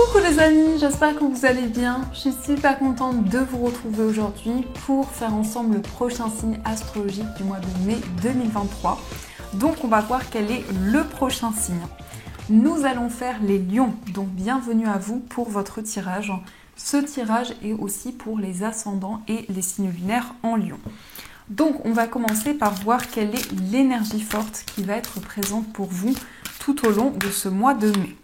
Coucou les amis, j'espère que vous allez bien. Je suis super contente de vous retrouver aujourd'hui pour faire ensemble le prochain signe astrologique du mois de mai 2023. Donc on va voir quel est le prochain signe. Nous allons faire les lions, donc bienvenue à vous pour votre tirage. Ce tirage est aussi pour les ascendants et les signes lunaires en lion. Donc on va commencer par voir quelle est l'énergie forte qui va être présente pour vous tout au long de ce mois de mai.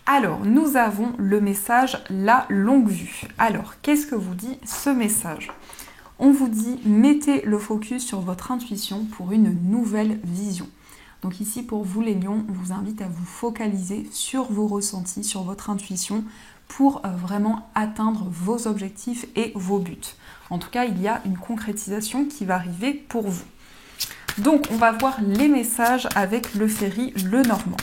Alors, nous avons le message « La longue vue ». Alors, qu'est-ce que vous dit ce message? On vous dit « Mettez le focus sur votre intuition pour une nouvelle vision ». Donc ici, pour vous les lions, on vous invite à vous focaliser sur vos ressentis, sur votre intuition pour vraiment atteindre vos objectifs et vos buts. En tout cas, il y a une concrétisation qui va arriver pour vous. Donc, on va voir les messages avec le Ferry Lenormand.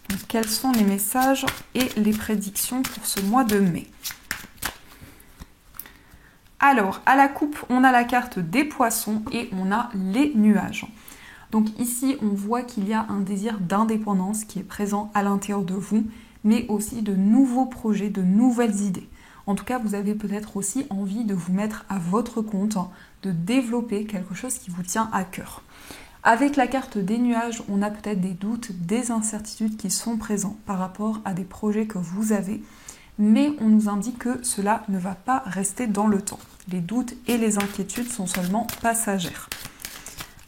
Donc, quels sont les messages et les prédictions pour ce mois de mai? Alors, à la coupe, on a la carte des poissons et on a les nuages. Donc ici, on voit qu'il y a un désir d'indépendance qui est présent à l'intérieur de vous, mais aussi de nouveaux projets, de nouvelles idées. En tout cas, vous avez peut-être aussi envie de vous mettre à votre compte, de développer quelque chose qui vous tient à cœur. Avec la carte des nuages, on a peut-être des doutes, des incertitudes qui sont présents par rapport à des projets que vous avez, mais on nous indique que cela ne va pas rester dans le temps. Les doutes et les inquiétudes sont seulement passagères.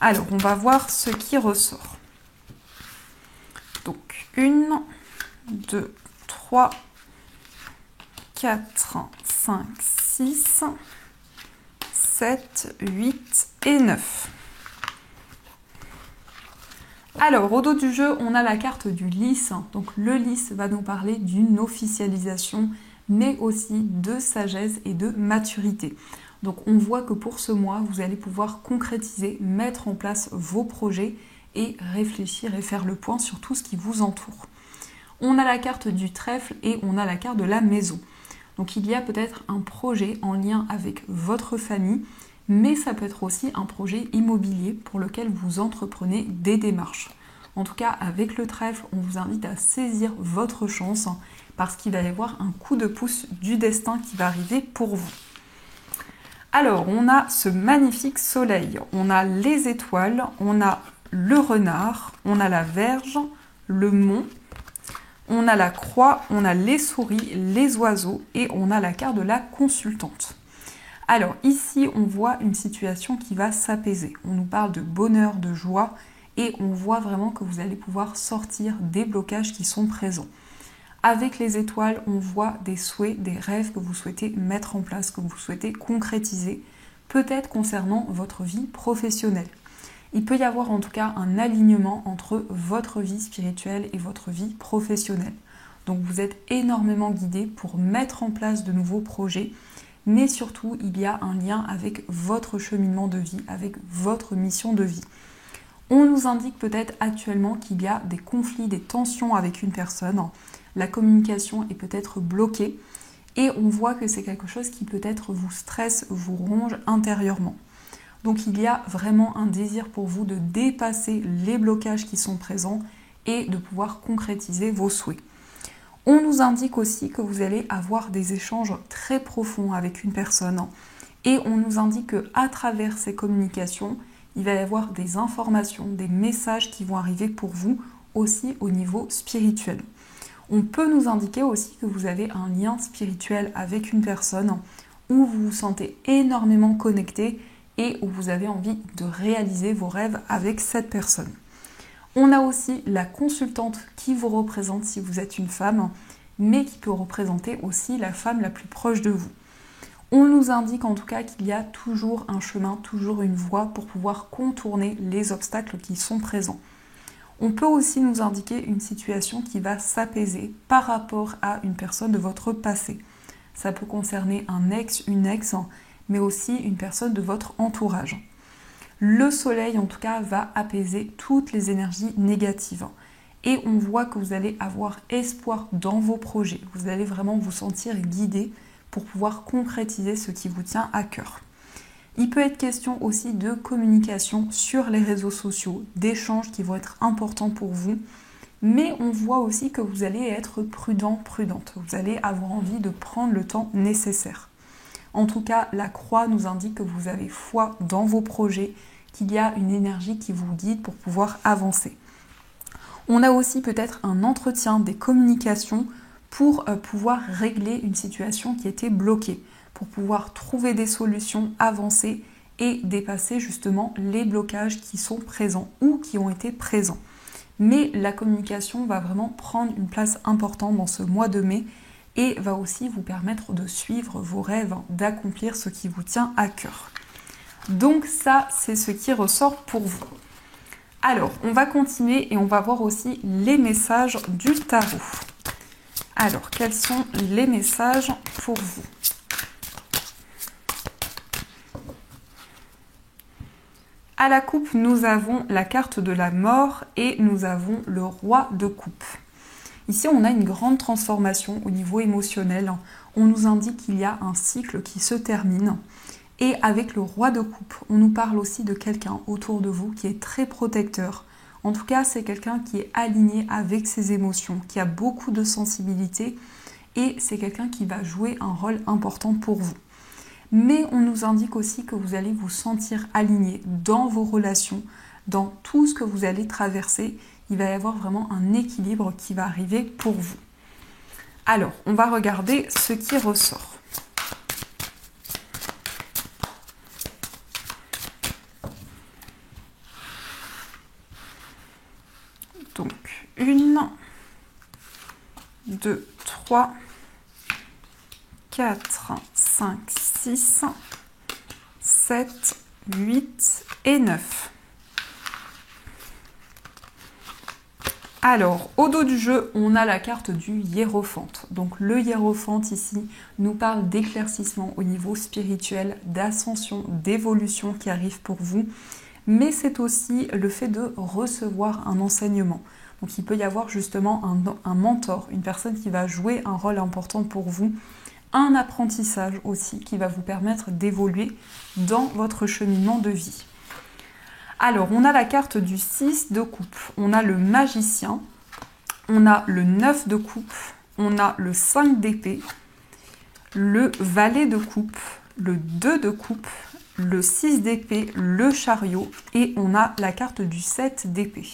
Alors, on va voir ce qui ressort. Donc, 1, 2, 3, 4, 5, 6, 7, 8 et 9. Alors, au dos du jeu, on a la carte du lys. Donc, le lys va nous parler d'une officialisation, mais aussi de sagesse et de maturité. Donc, on voit que pour ce mois, vous allez pouvoir concrétiser, mettre en place vos projets et réfléchir et faire le point sur tout ce qui vous entoure. On a la carte du trèfle et on a la carte de la maison. Donc, il y a peut-être un projet en lien avec votre famille, mais ça peut être aussi un projet immobilier pour lequel vous entreprenez des démarches. En tout cas, avec le trèfle, on vous invite à saisir votre chance parce qu'il va y avoir un coup de pouce du destin qui va arriver pour vous. Alors, on a ce magnifique soleil, on a les étoiles, on a le renard, on a la verge, le mont, on a la croix, on a les souris, les oiseaux et on a la carte de la consultante. Alors ici, on voit une situation qui va s'apaiser. On nous parle de bonheur, de joie et on voit vraiment que vous allez pouvoir sortir des blocages qui sont présents. Avec les étoiles, on voit des souhaits, des rêves que vous souhaitez mettre en place, que vous souhaitez concrétiser, peut-être concernant votre vie professionnelle. Il peut y avoir en tout cas un alignement entre votre vie spirituelle et votre vie professionnelle. Donc vous êtes énormément guidé pour mettre en place de nouveaux projets, mais surtout il y a un lien avec votre cheminement de vie, avec votre mission de vie. On nous indique peut-être actuellement qu'il y a des conflits, des tensions avec une personne, la communication est peut-être bloquée et on voit que c'est quelque chose qui peut-être vous stresse, vous ronge intérieurement. Donc il y a vraiment un désir pour vous de dépasser les blocages qui sont présents et de pouvoir concrétiser vos souhaits. On nous indique aussi que vous allez avoir des échanges très profonds avec une personne et on nous indique qu'à travers ces communications, il va y avoir des informations, des messages qui vont arriver pour vous aussi au niveau spirituel. On peut nous indiquer aussi que vous avez un lien spirituel avec une personne où vous vous sentez énormément connecté et où vous avez envie de réaliser vos rêves avec cette personne. On a aussi la consultante qui vous représente si vous êtes une femme, mais qui peut représenter aussi la femme la plus proche de vous. On nous indique en tout cas qu'il y a toujours un chemin, toujours une voie pour pouvoir contourner les obstacles qui sont présents. On peut aussi nous indiquer une situation qui va s'apaiser par rapport à une personne de votre passé. Ça peut concerner un ex, une ex, mais aussi une personne de votre entourage. Le soleil, en tout cas, va apaiser toutes les énergies négatives. Et on voit que vous allez avoir espoir dans vos projets. Vous allez vraiment vous sentir guidé pour pouvoir concrétiser ce qui vous tient à cœur. Il peut être question aussi de communication sur les réseaux sociaux, d'échanges qui vont être importants pour vous, Mais on voit aussi que vous allez être prudent, prudente. Vous allez avoir envie de prendre le temps nécessaire. En tout cas, la croix nous indique que vous avez foi dans vos projets, qu'il y a une énergie qui vous guide pour pouvoir avancer. On a aussi peut-être un entretien des communications pour pouvoir régler une situation qui était bloquée, pour pouvoir trouver des solutions, avancer et dépasser justement les blocages qui sont présents ou qui ont été présents. Mais la communication va vraiment prendre une place importante dans ce mois de mai et va aussi vous permettre de suivre vos rêves, d'accomplir ce qui vous tient à cœur. Donc ça, c'est ce qui ressort pour vous. Alors, on va continuer et on va voir aussi les messages du tarot. Alors, quels sont les messages pour vous ? À la coupe, nous avons la carte de la mort et nous avons le roi de coupe. Ici, on a une grande transformation au niveau émotionnel. On nous indique qu'il y a un cycle qui se termine. Et avec le roi de coupe, on nous parle aussi de quelqu'un autour de vous qui est très protecteur. En tout cas, c'est quelqu'un qui est aligné avec ses émotions, qui a beaucoup de sensibilité et c'est quelqu'un qui va jouer un rôle important pour vous. Mais on nous indique aussi que vous allez vous sentir aligné dans vos relations, dans tout ce que vous allez traverser. Il va y avoir vraiment un équilibre qui va arriver pour vous. Alors, on va regarder ce qui ressort. Donc, 1, 2, 3, 4, 5, 6, 7, 8 et 9. Alors, au dos du jeu, on a la carte du hiérophante. Donc le hiérophante ici nous parle d'éclaircissement au niveau spirituel, d'ascension, d'évolution qui arrive pour vous. Mais c'est aussi le fait de recevoir un enseignement. Donc il peut y avoir justement un mentor, une personne qui va jouer un rôle important pour vous. Un apprentissage aussi qui va vous permettre d'évoluer dans votre cheminement de vie. Alors, on a la carte du 6 de coupe, on a le magicien, on a le 9 de coupe, on a le 5 d'épée, le valet de coupe, le 2 de coupe, le 6 d'épée, le chariot et on a la carte du 7 d'épée.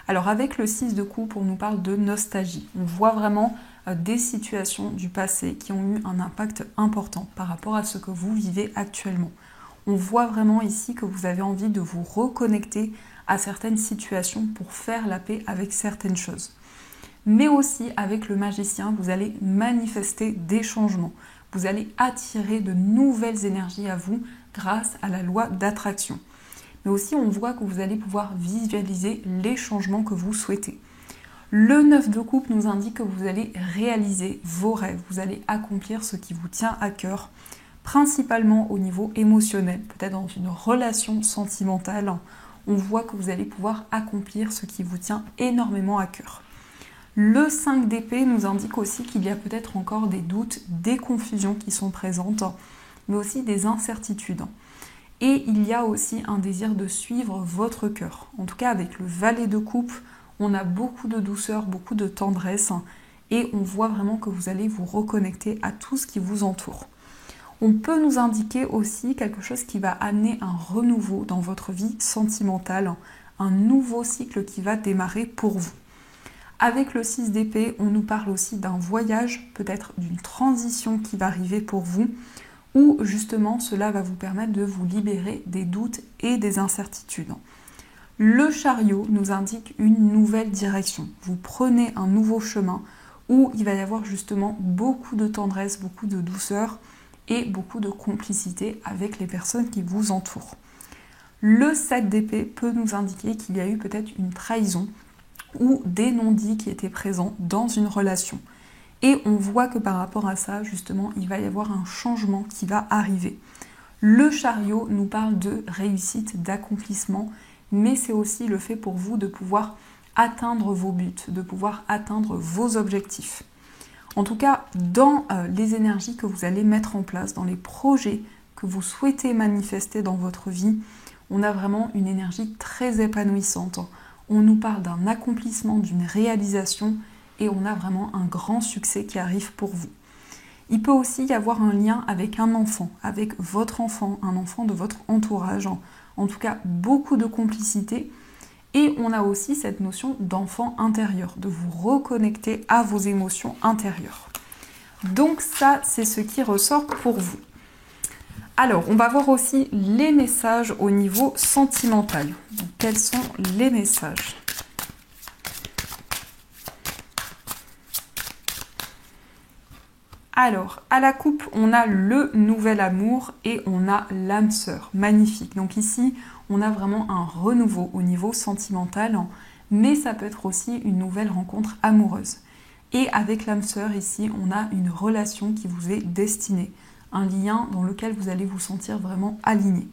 Alors, avec le 6 de coupe, on nous parle de nostalgie. On voit vraiment des situations du passé qui ont eu un impact important par rapport à ce que vous vivez actuellement. On voit vraiment ici que vous avez envie de vous reconnecter à certaines situations pour faire la paix avec certaines choses. Mais aussi avec le magicien, vous allez manifester des changements. Vous allez attirer de nouvelles énergies à vous grâce à la loi d'attraction. Mais aussi on voit que vous allez pouvoir visualiser les changements que vous souhaitez. Le 9 de coupe nous indique que vous allez réaliser vos rêves, vous allez accomplir ce qui vous tient à cœur, principalement au niveau émotionnel, peut-être dans une relation sentimentale. On voit que vous allez pouvoir accomplir ce qui vous tient énormément à cœur. Le 5 d'épée nous indique aussi qu'il y a peut-être encore des doutes, des confusions qui sont présentes, mais aussi des incertitudes. Et il y a aussi un désir de suivre votre cœur. En tout cas, avec le valet de coupe, on a beaucoup de douceur, beaucoup de tendresse et on voit vraiment que vous allez vous reconnecter à tout ce qui vous entoure. On peut nous indiquer aussi quelque chose qui va amener un renouveau dans votre vie sentimentale, un nouveau cycle qui va démarrer pour vous. Avec le 6 d'épée, on nous parle aussi d'un voyage, peut-être d'une transition qui va arriver pour vous, où justement cela va vous permettre de vous libérer des doutes et des incertitudes. Le chariot nous indique une nouvelle direction. Vous prenez un nouveau chemin où il va y avoir justement beaucoup de tendresse, beaucoup de douceur et beaucoup de complicité avec les personnes qui vous entourent. Le 7 d'épée peut nous indiquer qu'il y a eu peut-être une trahison ou des non-dits qui étaient présents dans une relation. Et on voit que par rapport à ça, justement, il va y avoir un changement qui va arriver. Le chariot nous parle de réussite, d'accomplissement, mais c'est aussi le fait pour vous de pouvoir atteindre vos buts, de pouvoir atteindre vos objectifs. En tout cas, dans les énergies que vous allez mettre en place, dans les projets que vous souhaitez manifester dans votre vie, on a vraiment une énergie très épanouissante. On nous parle d'un accomplissement, d'une réalisation et on a vraiment un grand succès qui arrive pour vous. Il peut aussi y avoir un lien avec un enfant, avec votre enfant, un enfant de votre entourage. En tout cas, beaucoup de complicité. Et on a aussi cette notion d'enfant intérieur, de vous reconnecter à vos émotions intérieures. Donc ça, c'est ce qui ressort pour vous. Alors, on va voir aussi les messages au niveau sentimental. Donc, quels sont les messages ? Alors, à la coupe, on a le nouvel amour et on a l'âme sœur. Magnifique. Donc ici, on a vraiment un renouveau au niveau sentimental, mais ça peut être aussi une nouvelle rencontre amoureuse. Et avec l'âme sœur, ici, on a une relation qui vous est destinée. Un lien dans lequel vous allez vous sentir vraiment aligné.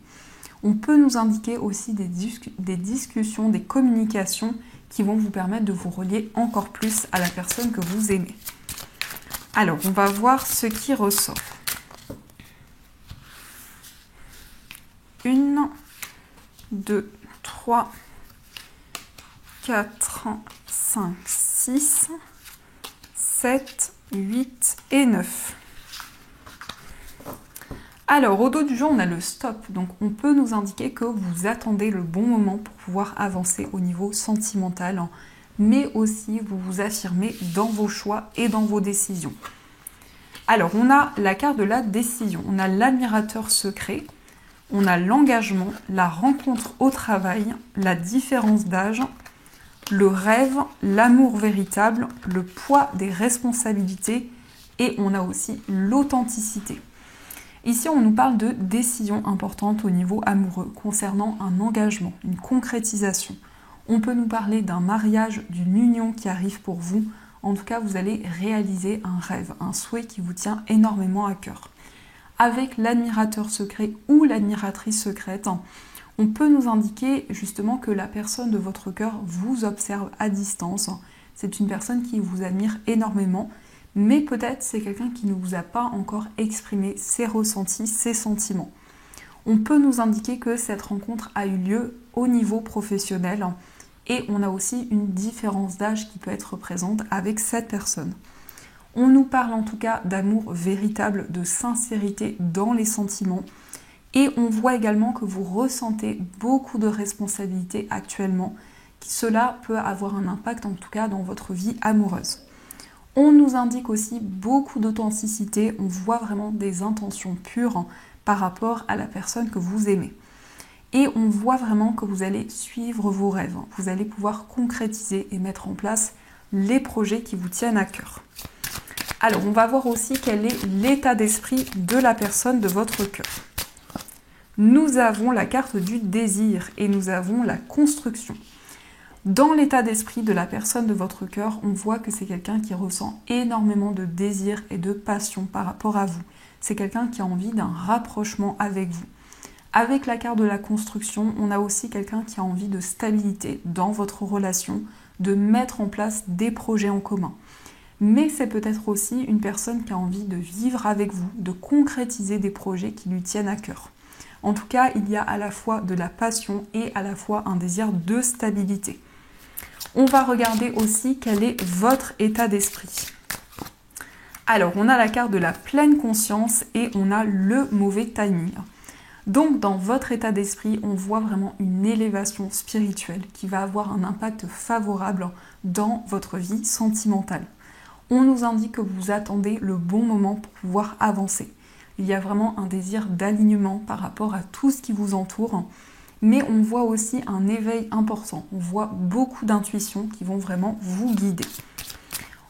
On peut nous indiquer aussi des discussions, des communications qui vont vous permettre de vous relier encore plus à la personne que vous aimez. Alors, on va voir ce qui ressort. 1, 2, 3, 4, 5, 6, 7, 8 et 9. Alors, au dos du jeu, on a le stop. Donc, on peut nous indiquer que vous attendez le bon moment pour pouvoir avancer au niveau sentimental, mais aussi vous vous affirmez dans vos choix et dans vos décisions. Alors, on a la carte de la décision. On a l'admirateur secret, on a l'engagement, la rencontre au travail, la différence d'âge, le rêve, l'amour véritable, le poids des responsabilités et on a aussi l'authenticité. Ici, on nous parle de décisions importantes au niveau amoureux, concernant un engagement, une concrétisation. On peut nous parler d'un mariage, d'une union qui arrive pour vous. En tout cas, vous allez réaliser un rêve, un souhait qui vous tient énormément à cœur. Avec l'admirateur secret ou l'admiratrice secrète, on peut nous indiquer justement que la personne de votre cœur vous observe à distance. C'est une personne qui vous admire énormément. Mais peut-être c'est quelqu'un qui ne vous a pas encore exprimé ses ressentis, ses sentiments. On peut nous indiquer que cette rencontre a eu lieu au niveau professionnel et on a aussi une différence d'âge qui peut être présente avec cette personne. On nous parle en tout cas d'amour véritable, de sincérité dans les sentiments et on voit également que vous ressentez beaucoup de responsabilités actuellement. Cela peut avoir un impact en tout cas dans votre vie amoureuse. On nous indique aussi beaucoup d'authenticité, on voit vraiment des intentions pures par rapport à la personne que vous aimez. Et on voit vraiment que vous allez suivre vos rêves, vous allez pouvoir concrétiser et mettre en place les projets qui vous tiennent à cœur. Alors, on va voir aussi quel est l'état d'esprit de la personne de votre cœur. Nous avons la carte du désir et nous avons la construction. Dans l'état d'esprit de la personne de votre cœur, on voit que c'est quelqu'un qui ressent énormément de désir et de passion par rapport à vous. C'est quelqu'un qui a envie d'un rapprochement avec vous. Avec la carte de la construction, on a aussi quelqu'un qui a envie de stabilité dans votre relation, de mettre en place des projets en commun. Mais c'est peut-être aussi une personne qui a envie de vivre avec vous, de concrétiser des projets qui lui tiennent à cœur. En tout cas, il y a à la fois de la passion et à la fois un désir de stabilité. On va regarder aussi quel est votre état d'esprit. Alors, on a la carte de la pleine conscience et on a le mauvais timing. Donc, dans votre état d'esprit, on voit vraiment une élévation spirituelle qui va avoir un impact favorable dans votre vie sentimentale. On nous indique que vous attendez le bon moment pour pouvoir avancer. Il y a vraiment un désir d'alignement par rapport à tout ce qui vous entoure. Mais on voit aussi un éveil important. On voit beaucoup d'intuitions qui vont vraiment vous guider.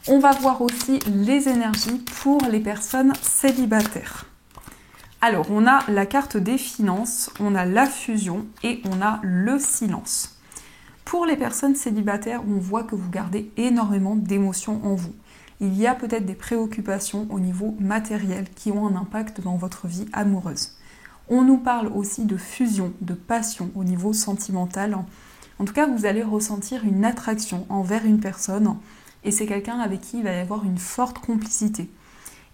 On va voir aussi les énergies pour les personnes célibataires. Alors, on a la carte des finances, on a la fusion et on a le silence. Pour les personnes célibataires, on voit que vous gardez énormément d'émotions en vous. Il y a peut-être des préoccupations au niveau matériel qui ont un impact dans votre vie amoureuse. On nous parle aussi de fusion, de passion au niveau sentimental. En tout cas, vous allez ressentir une attraction envers une personne et c'est quelqu'un avec qui il va y avoir une forte complicité.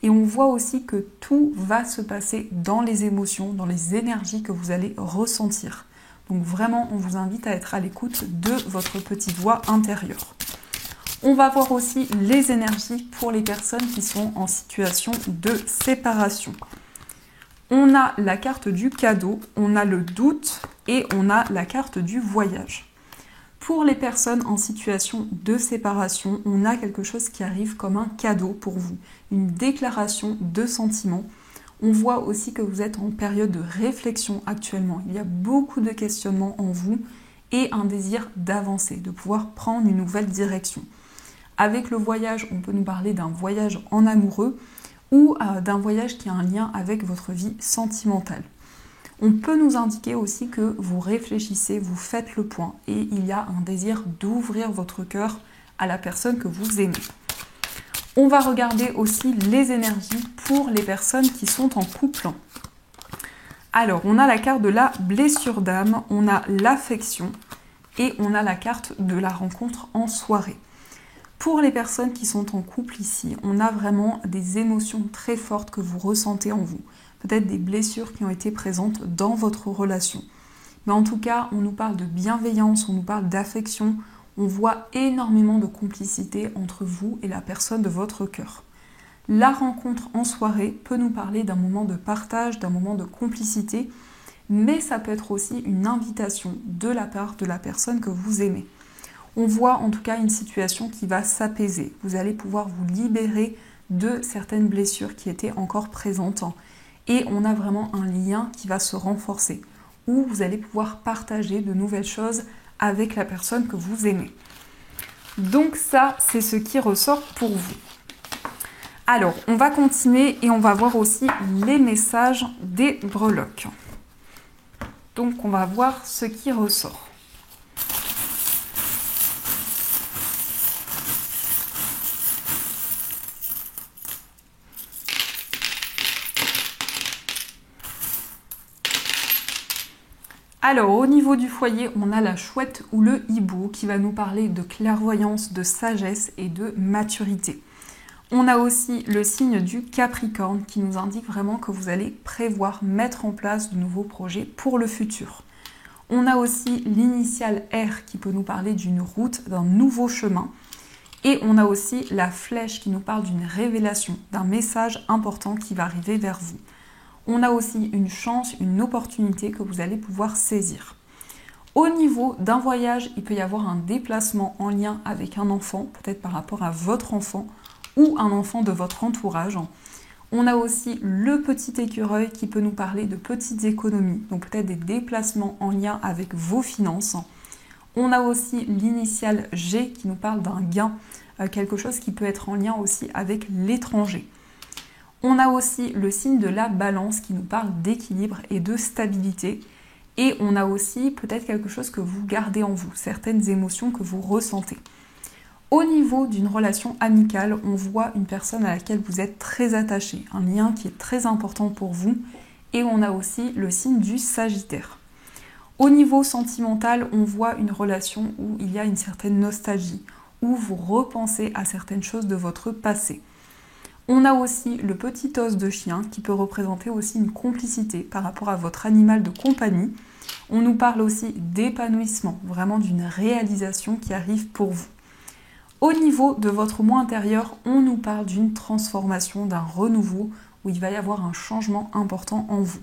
Et on voit aussi que tout va se passer dans les émotions, dans les énergies que vous allez ressentir. Donc vraiment, on vous invite à être à l'écoute de votre petite voix intérieure. On va voir aussi les énergies pour les personnes qui sont en situation de séparation. On a la carte du cadeau, on a le doute et on a la carte du voyage. Pour les personnes en situation de séparation, on a quelque chose qui arrive comme un cadeau pour vous, une déclaration de sentiments. On voit aussi que vous êtes en période de réflexion actuellement. Il y a beaucoup de questionnements en vous et un désir d'avancer, de pouvoir prendre une nouvelle direction. Avec le voyage, on peut nous parler d'un voyage en amoureux ou d'un voyage qui a un lien avec votre vie sentimentale. On peut nous indiquer aussi que vous réfléchissez, vous faites le point et il y a un désir d'ouvrir votre cœur à la personne que vous aimez. On va regarder aussi les énergies pour les personnes qui sont en couple. Alors, on a la carte de la blessure d'âme, on a l'affection et on a la carte de la rencontre en soirée. Pour les personnes qui sont en couple ici, on a vraiment des émotions très fortes que vous ressentez en vous. Peut-être des blessures qui ont été présentes dans votre relation. Mais en tout cas, on nous parle de bienveillance, on nous parle d'affection. On voit énormément de complicité entre vous et la personne de votre cœur. La rencontre en soirée peut nous parler d'un moment de partage, d'un moment de complicité, mais ça peut être aussi une invitation de la part de la personne que vous aimez. On voit en tout cas une situation qui va s'apaiser. Vous allez pouvoir vous libérer de certaines blessures qui étaient encore présentes et on a vraiment un lien qui va se renforcer où vous allez pouvoir partager de nouvelles choses avec la personne que vous aimez. Donc ça, c'est ce qui ressort pour vous. Alors, on va continuer et on va voir aussi les messages des breloques. Donc, on va voir ce qui ressort. Alors, au niveau du foyer, on a la chouette ou le hibou qui va nous parler de clairvoyance, de sagesse et de maturité. On a aussi le signe du Capricorne qui nous indique vraiment que vous allez prévoir, mettre en place de nouveaux projets pour le futur. On a aussi l'initiale R qui peut nous parler d'une route, d'un nouveau chemin. Et on a aussi la flèche qui nous parle d'une révélation, d'un message important qui va arriver vers vous. On a aussi une chance, une opportunité que vous allez pouvoir saisir. Au niveau d'un voyage, il peut y avoir un déplacement en lien avec un enfant, peut-être par rapport à votre enfant ou un enfant de votre entourage. On a aussi le petit écureuil qui peut nous parler de petites économies, donc peut-être des déplacements en lien avec vos finances. On a aussi l'initiale G qui nous parle d'un gain, quelque chose qui peut être en lien aussi avec l'étranger. On a aussi le signe de la balance qui nous parle d'équilibre et de stabilité. Et on a aussi peut-être quelque chose que vous gardez en vous, certaines émotions que vous ressentez. Au niveau d'une relation amicale, on voit une personne à laquelle vous êtes très attaché, un lien qui est très important pour vous. Et on a aussi le signe du Sagittaire. Au niveau sentimental, on voit une relation où il y a une certaine nostalgie, où vous repensez à certaines choses de votre passé. On a aussi le petit os de chien qui peut représenter aussi une complicité par rapport à votre animal de compagnie. On nous parle aussi d'épanouissement, vraiment d'une réalisation qui arrive pour vous. Au niveau de votre moi intérieur, on nous parle d'une transformation, d'un renouveau où il va y avoir un changement important en vous.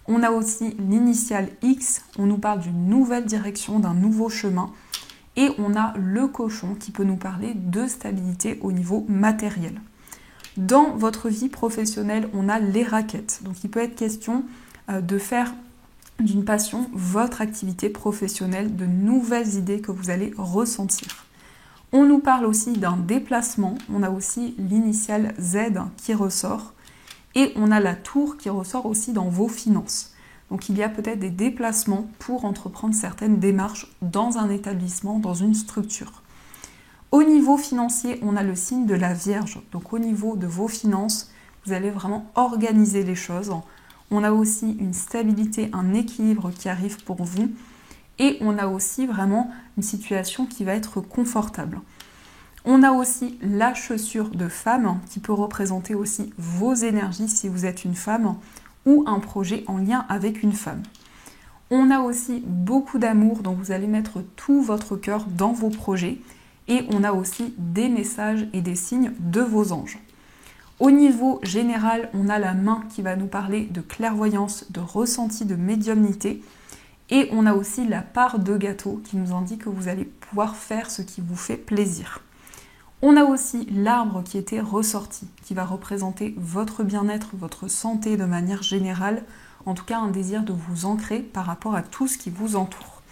On a aussi l'initiale X, on nous parle d'une nouvelle direction, d'un nouveau chemin. Et on a le cochon qui peut nous parler de stabilité au niveau matériel. Dans votre vie professionnelle, on a les raquettes. Donc il peut être question de faire d'une passion votre activité professionnelle, de nouvelles idées que vous allez ressentir. On nous parle aussi d'un déplacement. On a aussi l'initiale Z qui ressort. Et on a la tour qui ressort aussi dans vos finances. Donc il y a peut-être des déplacements pour entreprendre certaines démarches dans un établissement, dans une structure. Au niveau financier, on a le signe de la Vierge. Donc au niveau de vos finances, vous allez vraiment organiser les choses. On a aussi une stabilité, un équilibre qui arrive pour vous. Et on a aussi vraiment une situation qui va être confortable. On a aussi la chaussure de femme qui peut représenter aussi vos énergies si vous êtes une femme ou un projet en lien avec une femme. On a aussi beaucoup d'amour, donc vous allez mettre tout votre cœur dans vos projets. Et on a aussi des messages et des signes de vos anges. Au niveau général, on a la main qui va nous parler de clairvoyance, de ressenti, de médiumnité. Et on a aussi la part de gâteau qui nous indique que vous allez pouvoir faire ce qui vous fait plaisir. On a aussi l'arbre qui était ressorti, qui va représenter votre bien-être, votre santé de manière générale, en tout cas un désir de vous ancrer par rapport à tout ce qui vous entoure.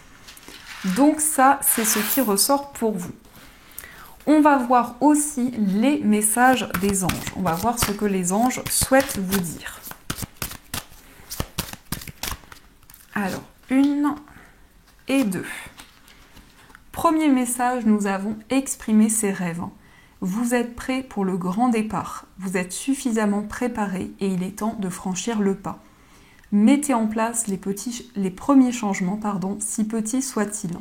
Donc ça, c'est ce qui ressort pour vous. On va voir aussi les messages des anges. On va voir ce que les anges souhaitent vous dire. Alors, 1 et 2. Premier message, nous avons exprimé ses rêves. Vous êtes prêt pour le grand départ. Vous êtes suffisamment préparé et il est temps de franchir le pas. Mettez en place les premiers changements, si petits soient-ils.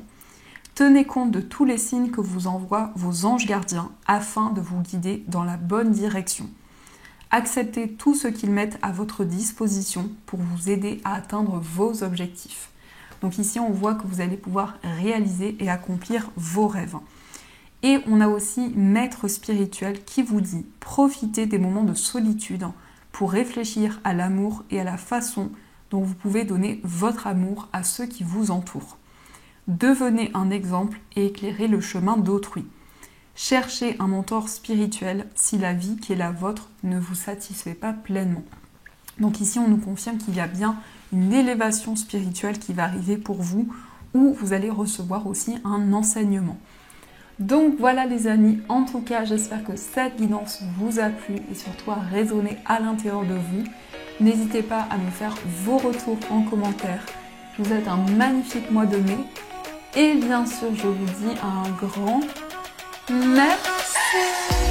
Tenez compte de tous les signes que vous envoient vos anges gardiens afin de vous guider dans la bonne direction. Acceptez tout ce qu'ils mettent à votre disposition pour vous aider à atteindre vos objectifs. Donc ici, on voit que vous allez pouvoir réaliser et accomplir vos rêves. Et on a aussi Maître spirituel qui vous dit « Profitez des moments de solitude pour réfléchir à l'amour et à la façon dont vous pouvez donner votre amour à ceux qui vous entourent. Devenez un exemple et éclairez le chemin d'autrui. Cherchez un mentor spirituel si la vie qui est la vôtre ne vous satisfait pas pleinement. » Donc ici, on nous confirme qu'il y a bien une élévation spirituelle qui va arriver pour vous, où vous allez recevoir aussi un enseignement. Donc voilà les amis, en tout cas, j'espère que cette guidance vous a plu et surtout a résonné à l'intérieur de vous. N'hésitez pas à me faire vos retours en commentaire. Je vous souhaite un magnifique mois de mai. Et bien sûr, je vous dis un grand merci.